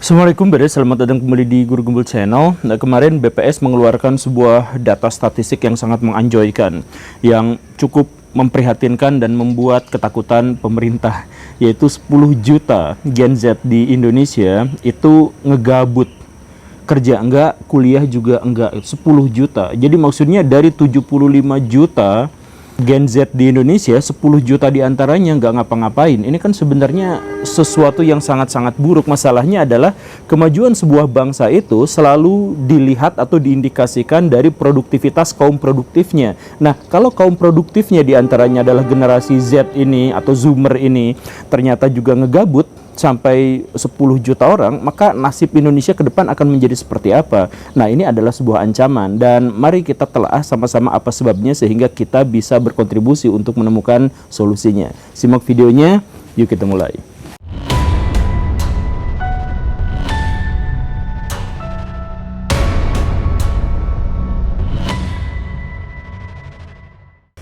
Assalamualaikum selamat datang kembali di Guru Gembul Channel. Nah, kemarin BPS mengeluarkan sebuah data statistik yang sangat menganjurkan, yang cukup memprihatinkan dan membuat ketakutan pemerintah, yaitu 10 juta Gen Z di Indonesia itu ngegabut, kerja enggak, kuliah juga enggak, 10 juta. Jadi maksudnya dari 75 juta Gen Z di Indonesia, 10 juta diantaranya nggak ngapa-ngapain. Ini kan sebenarnya sesuatu yang sangat-sangat buruk. Masalahnya adalah kemajuan sebuah bangsa itu selalu dilihat atau diindikasikan dari produktivitas kaum produktifnya. Nah, kalau kaum produktifnya diantaranya adalah generasi Z ini atau Zoomer ini ternyata juga ngegabut sampai 10 juta orang, maka nasib Indonesia ke depan akan menjadi seperti apa? Nah, ini adalah sebuah ancaman dan mari kita telah sama-sama apa sebabnya sehingga kita bisa berkontribusi untuk menemukan solusinya. Simak videonya, yuk kita mulai.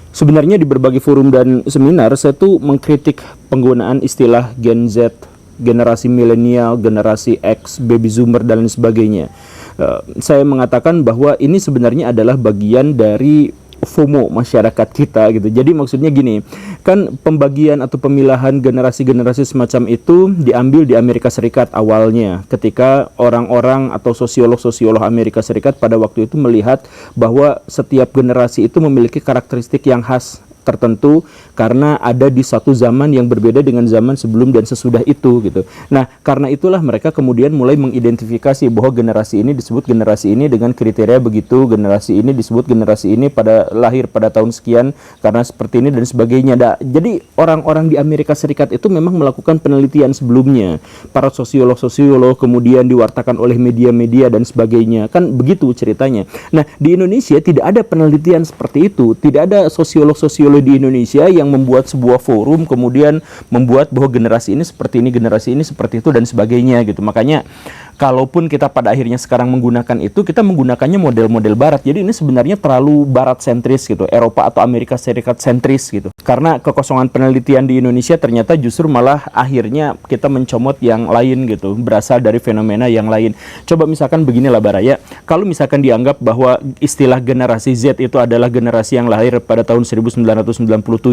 Sebenarnya di berbagai forum dan seminar saya tuh mengkritik penggunaan istilah Gen Z, generasi milenial, generasi X, baby zoomer dan lain sebagainya. Saya mengatakan bahwa ini sebenarnya adalah bagian dari FOMO masyarakat kita gitu. Jadi maksudnya gini, kan pembagian atau pemilahan generasi-generasi semacam itu diambil di Amerika Serikat awalnya, ketika orang-orang atau sosiolog-sosiolog Amerika Serikat pada waktu itu melihat bahwa setiap generasi itu memiliki karakteristik yang khas tertentu karena ada di satu zaman yang berbeda dengan zaman sebelum dan sesudah itu gitu. Nah, karena itulah mereka kemudian mulai mengidentifikasi bahwa generasi ini disebut generasi ini dengan kriteria begitu, generasi ini disebut generasi ini pada lahir pada tahun sekian karena seperti ini dan sebagainya. Jadi orang-orang di Amerika Serikat itu memang melakukan penelitian sebelumnya. Para sosiolog-sosiolog kemudian diwartakan oleh media-media dan sebagainya. Kan begitu ceritanya. Nah, di Indonesia tidak ada penelitian seperti itu. Tidak ada sosiolog-sosiolog di Indonesia yang membuat sebuah forum kemudian membuat bahwa generasi ini seperti ini, generasi ini seperti itu dan sebagainya gitu. Makanya kalaupun kita pada akhirnya sekarang menggunakan itu, kita menggunakannya model-model barat. Jadi ini sebenarnya terlalu barat sentris gitu, Eropa atau Amerika Serikat sentris gitu. Karena kekosongan penelitian di Indonesia ternyata justru malah akhirnya kita mencomot yang lain gitu, berasal dari fenomena yang lain. Coba misalkan beginilah Baraya, kalau misalkan dianggap bahwa istilah generasi Z itu adalah generasi yang lahir pada tahun 1997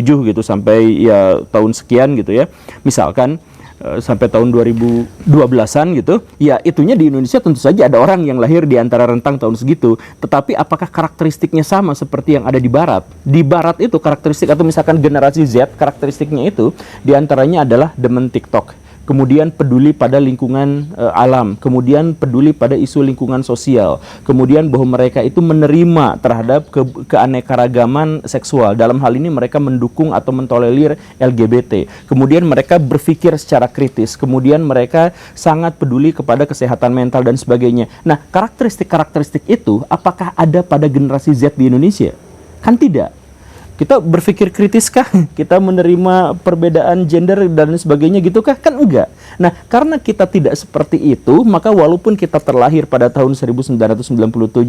gitu sampai ya tahun sekian gitu ya. Misalkan sampai tahun 2012-an gitu, ya itunya di Indonesia tentu saja ada orang yang lahir di antara rentang tahun segitu, tetapi apakah karakteristiknya sama seperti yang ada di Barat? Di Barat itu karakteristik atau misalkan generasi Z, karakteristiknya itu diantaranya adalah demen TikTok, kemudian peduli pada lingkungan alam, kemudian peduli pada isu lingkungan sosial, kemudian bahwa mereka itu menerima terhadap keanekaragaman seksual. Dalam hal ini mereka mendukung atau mentolerir LGBT. Kemudian mereka berpikir secara kritis, kemudian mereka sangat peduli kepada kesehatan mental dan sebagainya. Nah, karakteristik-karakteristik itu apakah ada pada generasi Z di Indonesia? Kan tidak. Kita berpikir kritis kah? Kita menerima perbedaan gender dan sebagainya gitu kah? Kan enggak. Nah, karena kita tidak seperti itu, maka walaupun kita terlahir pada tahun 1997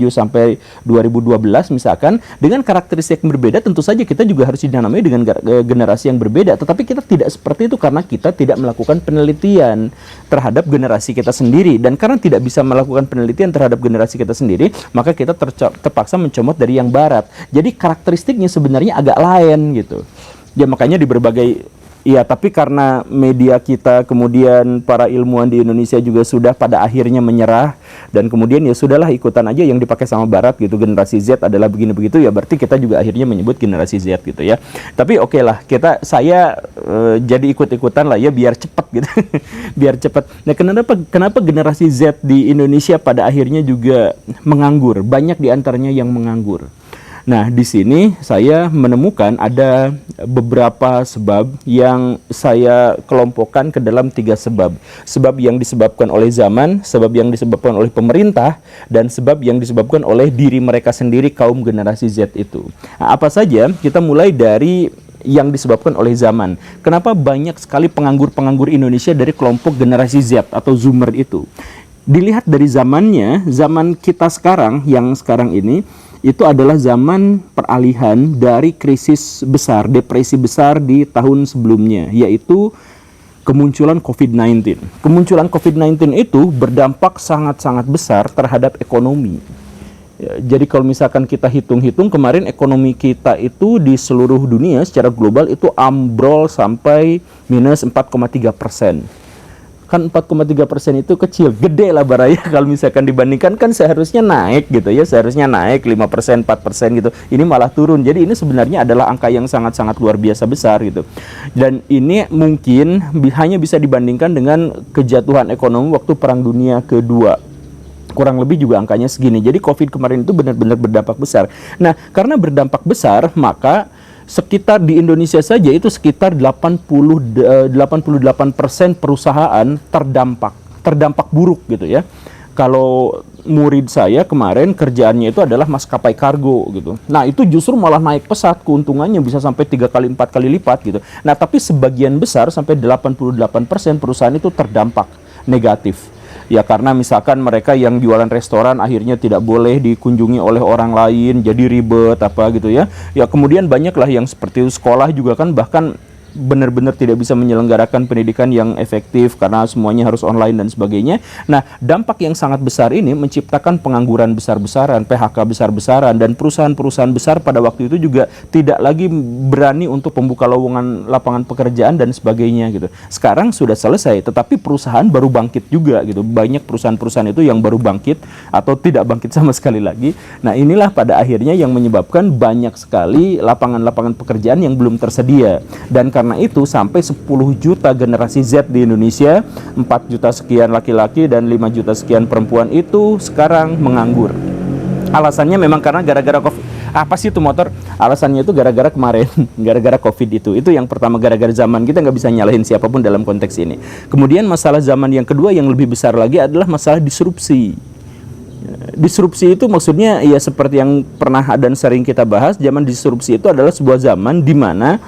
sampai 2012 misalkan, dengan karakteristik yang berbeda, tentu saja kita juga harus dinamai dengan generasi yang berbeda. Tetapi kita tidak seperti itu karena kita tidak melakukan penelitian terhadap generasi kita sendiri. Dan karena tidak bisa melakukan penelitian terhadap generasi kita sendiri, maka kita terpaksa mencomot dari yang barat. Jadi karakteristiknya sebenarnya agak lain gitu. Ya makanya di berbagai, ya tapi karena media kita kemudian para ilmuwan di Indonesia juga sudah pada akhirnya menyerah dan kemudian ya sudahlah ikutan aja yang dipakai sama Barat gitu, generasi Z adalah begini begitu, ya berarti kita juga akhirnya menyebut generasi Z gitu ya. Tapi oke lah, saya jadi ikut-ikutan lah ya biar cepat gitu. Biar cepat. Nah, kenapa generasi Z di Indonesia pada akhirnya juga menganggur? Banyak diantaranya yang menganggur. Nah, di sini saya menemukan ada beberapa sebab yang saya kelompokkan ke dalam 3 sebab. Sebab yang disebabkan oleh zaman, sebab yang disebabkan oleh pemerintah, dan sebab yang disebabkan oleh diri mereka sendiri, kaum generasi Z itu. Nah, apa saja? Kita mulai dari yang disebabkan oleh zaman. Kenapa banyak sekali penganggur-penganggur Indonesia dari kelompok generasi Z atau Zoomer itu? Dilihat dari zamannya, zaman kita sekarang, yang sekarang ini, itu adalah zaman peralihan dari krisis besar, depresi besar di tahun sebelumnya, yaitu kemunculan COVID-19. Kemunculan COVID-19 itu berdampak sangat-sangat besar terhadap ekonomi. Ya, jadi kalau misalkan kita hitung-hitung kemarin ekonomi kita itu di seluruh dunia secara global itu ambrol sampai minus 4,3%. Kan 4,3% itu kecil, gede lah baraya kalau misalkan dibandingkan kan seharusnya naik gitu ya, seharusnya naik 5%, 4% gitu. Ini malah turun. Jadi ini sebenarnya adalah angka yang sangat-sangat luar biasa besar gitu. Dan ini mungkin hanya bisa dibandingkan dengan kejatuhan ekonomi waktu Perang Dunia Kedua. Kurang lebih juga angkanya segini. Jadi COVID kemarin itu benar-benar berdampak besar. Nah, karena berdampak besar, maka sekitar di Indonesia saja itu sekitar 88% perusahaan terdampak buruk gitu ya. Kalau murid saya kemarin kerjaannya itu adalah maskapai kargo gitu. Nah, itu justru malah naik pesat, keuntungannya bisa sampai 3 kali 4 kali lipat gitu. Nah, tapi sebagian besar sampai 88% perusahaan itu terdampak negatif. Ya karena misalkan mereka yang jualan restoran akhirnya tidak boleh dikunjungi oleh orang lain, jadi ribet apa gitu ya. Ya kemudian banyaklah yang seperti itu, sekolah juga kan bahkan benar-benar tidak bisa menyelenggarakan pendidikan yang efektif karena semuanya harus online dan sebagainya. Nah, dampak yang sangat besar ini menciptakan pengangguran besar-besaran, PHK besar-besaran, dan perusahaan-perusahaan besar pada waktu itu juga tidak lagi berani untuk membuka lowongan lapangan pekerjaan dan sebagainya gitu. Sekarang sudah selesai, tetapi perusahaan baru bangkit juga gitu. Banyak perusahaan-perusahaan itu yang baru bangkit atau tidak bangkit sama sekali lagi. Nah, inilah pada akhirnya yang menyebabkan banyak sekali lapangan-lapangan pekerjaan yang belum tersedia. Dan karena itu sampai 10 juta generasi Z di Indonesia, 4 juta sekian laki-laki dan 5 juta sekian perempuan itu sekarang menganggur. Alasannya memang karena gara-gara COVID. Apa sih itu motor? Alasannya itu gara-gara kemarin, gara-gara COVID itu. Itu yang pertama, gara-gara zaman. Kita nggak bisa nyalahin siapapun dalam konteks ini. Kemudian masalah zaman yang kedua yang lebih besar lagi adalah masalah disrupsi. Disrupsi itu maksudnya ya seperti yang pernah dan sering kita bahas, zaman disrupsi itu adalah sebuah zaman di mana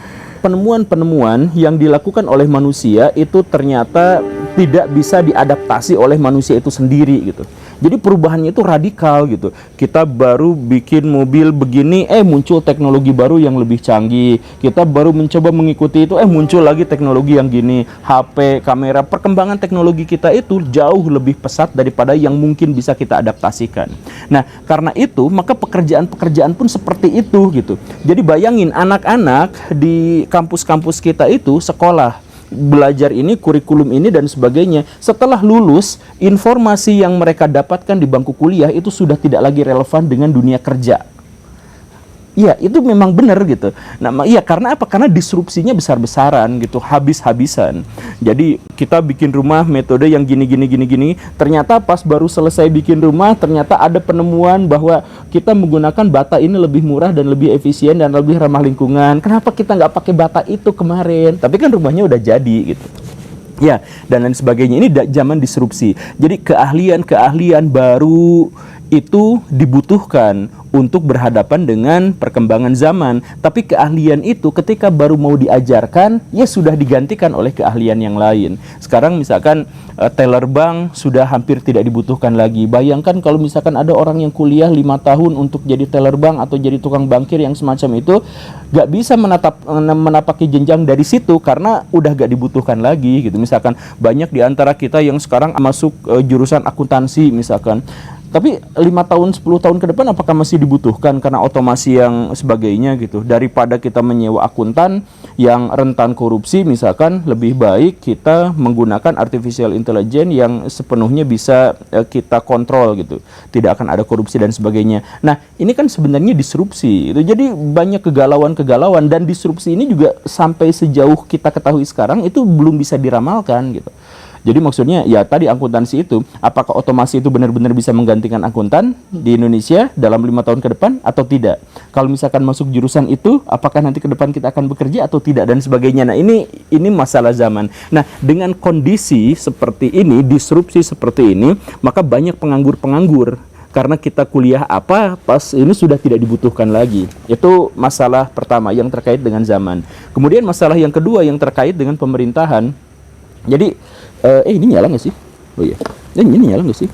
penemuan-penemuan yang dilakukan oleh manusia itu ternyata tidak bisa diadaptasi oleh manusia itu sendiri gitu. Jadi perubahannya itu radikal gitu. Kita baru bikin mobil begini, muncul teknologi baru yang lebih canggih. Kita baru mencoba mengikuti itu, muncul lagi teknologi yang gini, HP, kamera. Perkembangan teknologi kita itu jauh lebih pesat daripada yang mungkin bisa kita adaptasikan. Nah, karena itu maka pekerjaan-pekerjaan pun seperti itu gitu. Jadi bayangin anak-anak di kampus-kampus kita itu sekolah, belajar ini, kurikulum ini dan sebagainya. Setelah lulus, informasi yang mereka dapatkan di bangku kuliah itu sudah tidak lagi relevan dengan dunia kerja. Iya, itu memang benar gitu. Nah, iya karena apa? Karena disrupsinya besar-besaran gitu, habis-habisan. Jadi kita bikin rumah metode yang gini. Ternyata pas baru selesai bikin rumah, ternyata ada penemuan bahwa kita menggunakan bata ini lebih murah dan lebih efisien dan lebih ramah lingkungan. Kenapa kita nggak pakai bata itu kemarin? Tapi kan rumahnya udah jadi gitu. Ya, dan lain sebagainya. Ini zaman disrupsi. Jadi keahlian-keahlian baru itu dibutuhkan untuk berhadapan dengan perkembangan zaman. Tapi keahlian itu ketika baru mau diajarkan, ya sudah digantikan oleh keahlian yang lain. Sekarang misalkan teller bank sudah hampir tidak dibutuhkan lagi. Bayangkan kalau misalkan ada orang yang kuliah 5 tahun untuk jadi teller bank atau jadi tukang bankir yang semacam itu, gak bisa menapaki jenjang dari situ karena udah gak dibutuhkan lagi gitu. Misalkan banyak di antara kita yang sekarang masuk jurusan akuntansi misalkan. Tapi 5 tahun, 10 tahun ke depan apakah masih dibutuhkan karena otomasi yang sebagainya gitu. Daripada kita menyewa akuntan yang rentan korupsi misalkan, lebih baik kita menggunakan artificial intelligence yang sepenuhnya bisa kita kontrol gitu. Tidak akan ada korupsi dan sebagainya. Nah, ini kan sebenarnya disrupsi. Itu jadi banyak kegalauan-kegalauan dan disrupsi ini juga sampai sejauh kita ketahui sekarang itu belum bisa diramalkan gitu. Jadi maksudnya ya tadi akuntansi itu, apakah otomasi itu benar-benar bisa menggantikan akuntan di Indonesia dalam 5 tahun ke depan atau tidak? Kalau misalkan masuk jurusan itu, apakah nanti ke depan kita akan bekerja atau tidak dan sebagainya. Nah, ini masalah zaman. Nah, dengan kondisi seperti ini, disrupsi seperti ini, maka banyak penganggur-penganggur. Karena kita kuliah apa, pas ini sudah tidak dibutuhkan lagi. Itu masalah pertama yang terkait dengan zaman. Kemudian masalah yang kedua yang terkait dengan pemerintahan. Jadi ini nyala nggak sih? Oh iya, ini nyala nggak sih?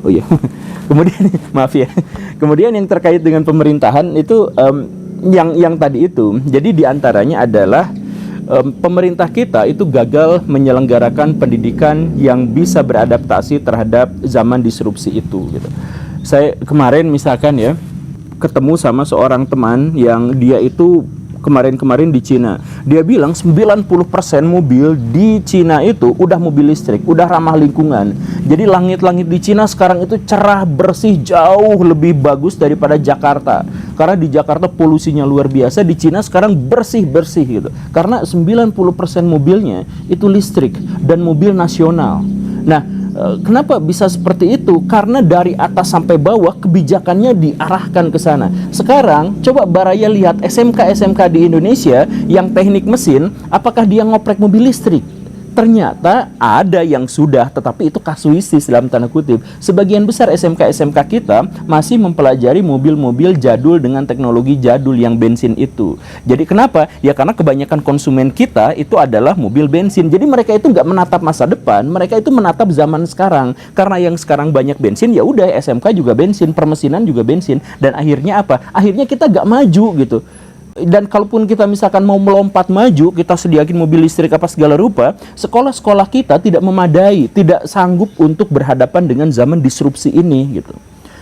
Oh iya. Kemudian maaf ya. Kemudian yang terkait dengan pemerintahan itu yang tadi itu. Jadi diantaranya adalah pemerintah kita itu gagal menyelenggarakan pendidikan yang bisa beradaptasi terhadap zaman disrupsi itu gitu. Saya kemarin misalkan ya ketemu sama seorang teman yang dia itu kemarin di Cina. Dia bilang 90% mobil di Cina itu udah mobil listrik, udah ramah lingkungan. Jadi langit-langit di Cina sekarang itu cerah, bersih, jauh lebih bagus daripada Jakarta. Karena di Jakarta polusinya luar biasa, di Cina sekarang bersih-bersih gitu. Karena 90% mobilnya itu listrik dan mobil nasional. Nah, kenapa bisa seperti itu? Karena dari atas sampai bawah kebijakannya diarahkan ke sana. Sekarang coba Baraya lihat SMK-SMK di Indonesia yang teknik mesin, apakah dia ngoprek mobil listrik? Ternyata ada yang sudah, tetapi itu kasuistis dalam tanda kutip. Sebagian besar SMK-SMK kita masih mempelajari mobil-mobil jadul dengan teknologi jadul yang bensin itu. Jadi kenapa? Ya karena kebanyakan konsumen kita itu adalah mobil bensin. Jadi mereka itu nggak menatap masa depan, mereka itu menatap zaman sekarang. Karena yang sekarang banyak bensin, ya udah SMK juga bensin, permesinan juga bensin. Dan akhirnya apa? Akhirnya kita nggak maju gitu. Dan kalaupun kita misalkan mau melompat maju, kita sediakan mobil listrik apa segala rupa, sekolah-sekolah kita tidak memadai, tidak sanggup untuk berhadapan dengan zaman disrupsi ini gitu.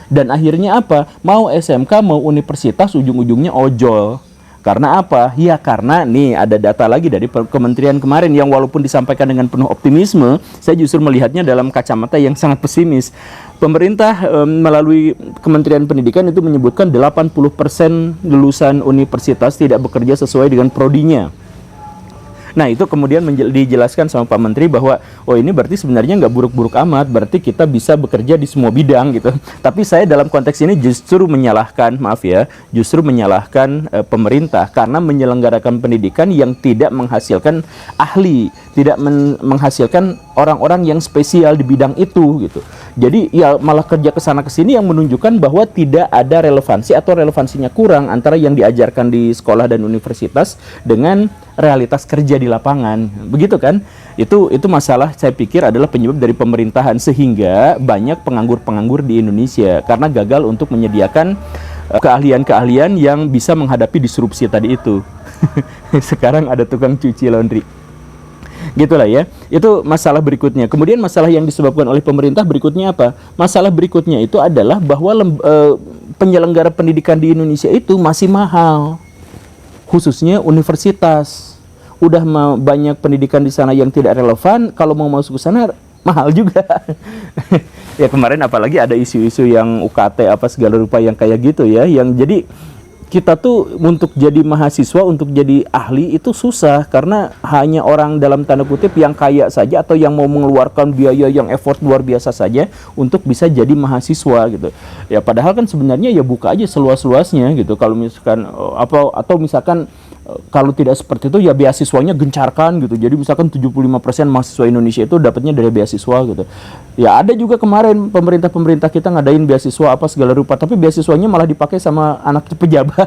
Dan akhirnya apa? Mau SMK, mau universitas, ujung-ujungnya ojol. Karena apa? Ya karena nih ada data lagi dari kementerian kemarin yang walaupun disampaikan dengan penuh optimisme, saya justru melihatnya dalam kacamata yang sangat pesimis. Pemerintah melalui Kementerian Pendidikan itu menyebutkan 80% lulusan universitas tidak bekerja sesuai dengan prodinya. Nah itu kemudian dijelaskan sama Pak Menteri bahwa oh ini berarti sebenarnya nggak buruk-buruk amat, berarti kita bisa bekerja di semua bidang gitu. Tapi saya dalam konteks ini justru menyalahkan, maaf ya, justru menyalahkan pemerintah karena menyelenggarakan pendidikan yang tidak menghasilkan ahli, tidak menghasilkan orang-orang yang spesial di bidang itu gitu. Jadi ya malah kerja ke sana ke sini yang menunjukkan bahwa tidak ada relevansi atau relevansinya kurang antara yang diajarkan di sekolah dan universitas dengan realitas kerja di lapangan. Begitu kan? Itu masalah saya pikir adalah penyebab dari pemerintahan sehingga banyak penganggur-penganggur di Indonesia karena gagal untuk menyediakan keahlian-keahlian yang bisa menghadapi disrupsi tadi itu. Sekarang ada tukang cuci laundry. Gitulah ya, itu masalah berikutnya. Kemudian masalah yang disebabkan oleh pemerintah berikutnya apa? Masalah berikutnya itu adalah bahwa penyelenggara pendidikan di Indonesia itu masih mahal, khususnya universitas. Udah banyak pendidikan di sana yang tidak relevan, kalau mau masuk ke sana mahal juga. Ya kemarin apalagi ada isu-isu yang UKT apa segala rupa yang kayak gitu ya, yang jadi kita tuh untuk jadi mahasiswa, untuk jadi ahli itu susah karena hanya orang dalam tanda kutip yang kaya saja atau yang mau mengeluarkan biaya yang effort luar biasa saja untuk bisa jadi mahasiswa gitu. Ya padahal kan sebenarnya ya buka aja seluas-luasnya gitu. Kalau misalkan atau misalkan kalau tidak seperti itu ya beasiswanya gencarkan gitu. Jadi misalkan 75% mahasiswa Indonesia itu dapatnya dari beasiswa gitu. Ya ada juga kemarin pemerintah kita ngadain beasiswa apa segala rupa, tapi beasiswanya malah dipakai sama anak pejabat.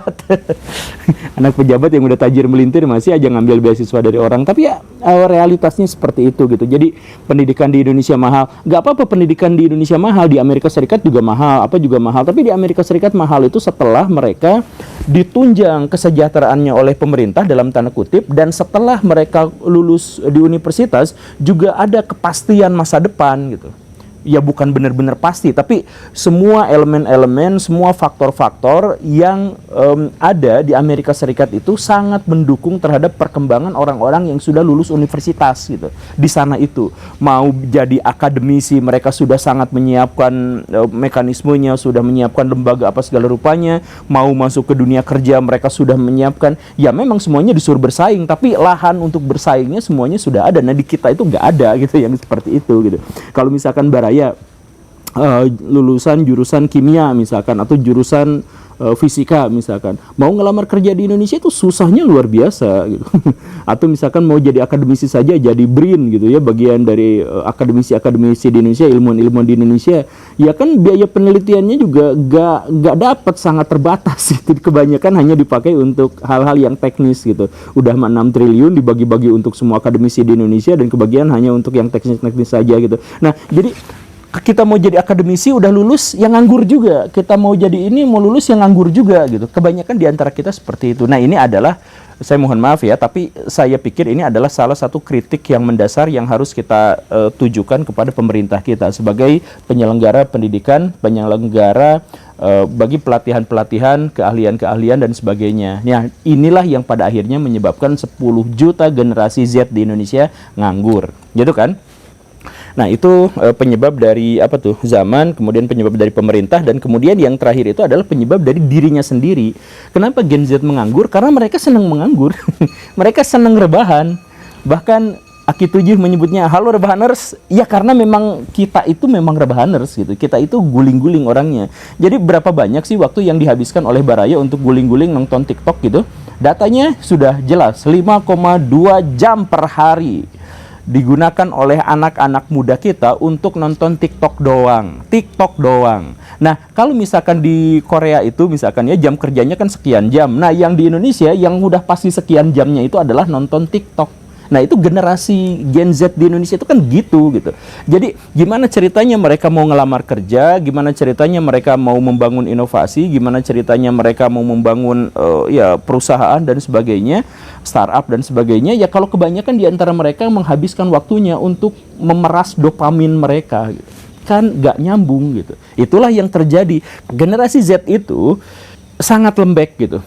Anak pejabat yang udah tajir melintir masih aja ngambil beasiswa dari orang. Tapi ya realitasnya seperti itu gitu. Jadi pendidikan di Indonesia mahal. Gak apa-apa pendidikan di Indonesia mahal, di Amerika Serikat juga mahal, apa juga mahal. Tapi di Amerika Serikat mahal itu setelah mereka ditunjang kesejahteraannya oleh pemerintah dalam tanda kutip, dan setelah mereka lulus di universitas juga ada kepastian masa depan gitu. Ya bukan benar-benar pasti, tapi semua elemen-elemen, semua faktor-faktor yang ada di Amerika Serikat itu sangat mendukung terhadap perkembangan orang-orang yang sudah lulus universitas gitu. Di sana itu mau jadi akademisi, mereka sudah sangat menyiapkan mekanismenya, sudah menyiapkan lembaga apa segala rupanya. Mau masuk ke dunia kerja, mereka sudah menyiapkan. Ya memang semuanya disuruh bersaing, tapi lahan untuk bersaingnya semuanya sudah ada. Nah di kita itu nggak ada gitu yang seperti itu gitu. Kalau misalkan Baraya lulusan jurusan kimia misalkan atau jurusan fisika misalkan, mau ngelamar kerja di Indonesia itu susahnya luar biasa gitu. Atau misalkan mau jadi akademisi saja, jadi BRIN gitu ya, bagian dari akademisi di Indonesia, ilmuwan-ilmuwan di Indonesia, ya kan biaya penelitiannya juga gak dapat, sangat terbatas gitu. Kebanyakan hanya dipakai untuk hal-hal yang teknis gitu. Udah 6 triliun dibagi-bagi untuk semua akademisi di Indonesia dan kebagian hanya untuk yang teknis-teknis saja gitu. Nah jadi kita mau jadi akademisi udah lulus yang nganggur juga, kita mau jadi ini mau lulus yang nganggur juga gitu. Kebanyakan di antara kita seperti itu. Nah ini adalah Saya mohon maaf ya, tapi saya pikir ini adalah salah satu kritik yang mendasar yang harus kita tujukan kepada pemerintah kita sebagai penyelenggara pendidikan, penyelenggara bagi pelatihan-pelatihan, keahlian-keahlian dan sebagainya. Nah, inilah yang pada akhirnya menyebabkan 10 juta generasi Z di Indonesia nganggur, gitu kan? Nah, itu penyebab dari apa tuh? Zaman, kemudian penyebab dari pemerintah, dan kemudian yang terakhir itu adalah penyebab dari dirinya sendiri. Kenapa Gen Z menganggur? Karena mereka senang menganggur. Mereka senang rebahan. Bahkan Aki Tujuh menyebutnya, halo rebahaners, ya karena memang kita itu memang rebahaners gitu. Kita itu guling-guling orangnya. Jadi berapa banyak sih waktu yang dihabiskan oleh Baraya untuk guling-guling nonton TikTok gitu? Datanya sudah jelas, 5,2 jam per hari digunakan oleh anak-anak muda kita untuk nonton TikTok doang. TikTok doang. Nah, kalau misalkan di Korea itu misalkan ya jam kerjanya kan sekian jam. Nah, yang di Indonesia yang udah pasti sekian jamnya itu adalah nonton TikTok. Nah, itu generasi Gen Z di Indonesia itu kan gitu. Jadi, gimana ceritanya mereka mau ngelamar kerja, gimana ceritanya mereka mau membangun inovasi, gimana ceritanya mereka mau membangun ya perusahaan dan sebagainya, startup dan sebagainya, ya kalau kebanyakan di antara mereka menghabiskan waktunya untuk memeras dopamin mereka gitu. Kan nggak nyambung gitu. Itulah yang terjadi. Generasi Z itu sangat lembek gitu.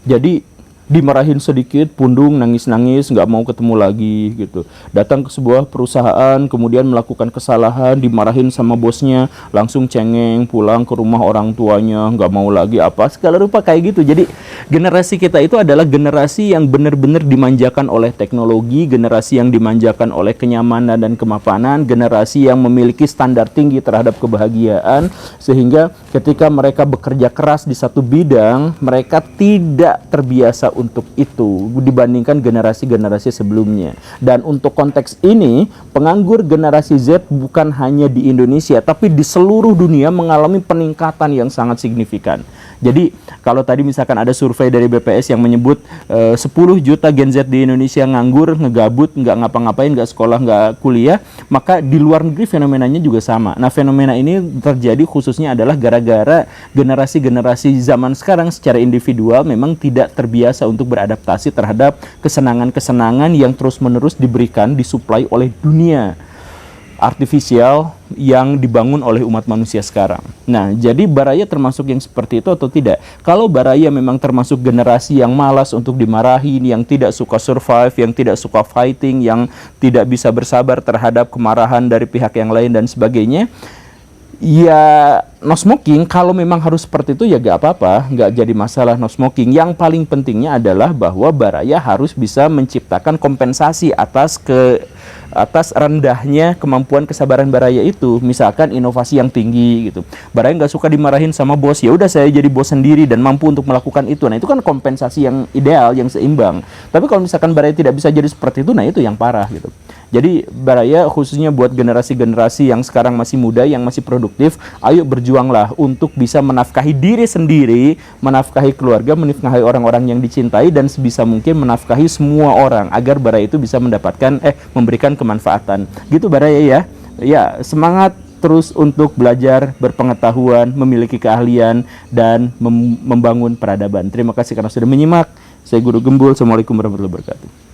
Jadi dimarahin sedikit, pundung, nangis-nangis, nggak mau ketemu lagi gitu. Datang ke sebuah perusahaan, kemudian melakukan kesalahan, dimarahin sama bosnya, langsung cengeng, pulang ke rumah orang tuanya, nggak mau lagi apa, segala rupa kayak gitu. Jadi generasi kita itu adalah generasi yang benar-benar dimanjakan oleh teknologi, generasi yang dimanjakan oleh kenyamanan dan kemapanan, generasi yang memiliki standar tinggi terhadap kebahagiaan, sehingga ketika mereka bekerja keras di satu bidang, mereka tidak terbiasa untuk itu dibandingkan generasi-generasi sebelumnya. Dan untuk konteks ini, penganggur generasi Z bukan hanya di Indonesia, tapi di seluruh dunia mengalami peningkatan yang sangat signifikan. Jadi, kalau tadi misalkan ada survei dari BPS yang menyebut 10 juta Gen Z di Indonesia nganggur, ngegabut, nggak ngapa-ngapain, nggak sekolah, nggak kuliah, maka di luar negeri fenomenanya juga sama. Nah, fenomena ini terjadi khususnya adalah gara-gara generasi-generasi zaman sekarang secara individual memang tidak terbiasa untuk beradaptasi terhadap kesenangan-kesenangan yang terus-menerus diberikan, disuplai oleh dunia artifisial yang dibangun oleh umat manusia sekarang. Nah, jadi Baraya termasuk yang seperti itu atau tidak? Kalau Baraya memang termasuk generasi yang malas untuk dimarahin, yang tidak suka survive, yang tidak suka fighting, yang tidak bisa bersabar terhadap kemarahan dari pihak yang lain dan sebagainya, ya no smoking. Kalau memang harus seperti itu ya gak apa-apa, gak jadi masalah no smoking. Yang paling pentingnya adalah bahwa Baraya harus bisa menciptakan kompensasi atas rendahnya kemampuan kesabaran Baraya itu. Misalkan inovasi yang tinggi gitu. Baraya nggak suka dimarahin sama bos, ya udah saya jadi bos sendiri dan mampu untuk melakukan itu. Nah, itu kan kompensasi yang ideal, yang seimbang. Tapi kalau misalkan Baraya tidak bisa jadi seperti itu, nah itu yang parah gitu. Jadi Baraya khususnya buat generasi-generasi yang sekarang masih muda, yang masih produktif, ayo berjuanglah untuk bisa menafkahi diri sendiri, menafkahi keluarga, menafkahi orang-orang yang dicintai, dan sebisa mungkin menafkahi semua orang agar Baraya itu bisa mendapatkan memberikan kemanfaatan. Gitu Baraya ya. Ya, semangat terus untuk belajar, berpengetahuan, memiliki keahlian, dan membangun peradaban. Terima kasih karena sudah menyimak. Saya Guru Gembul. Assalamualaikum warahmatullahi wabarakatuh.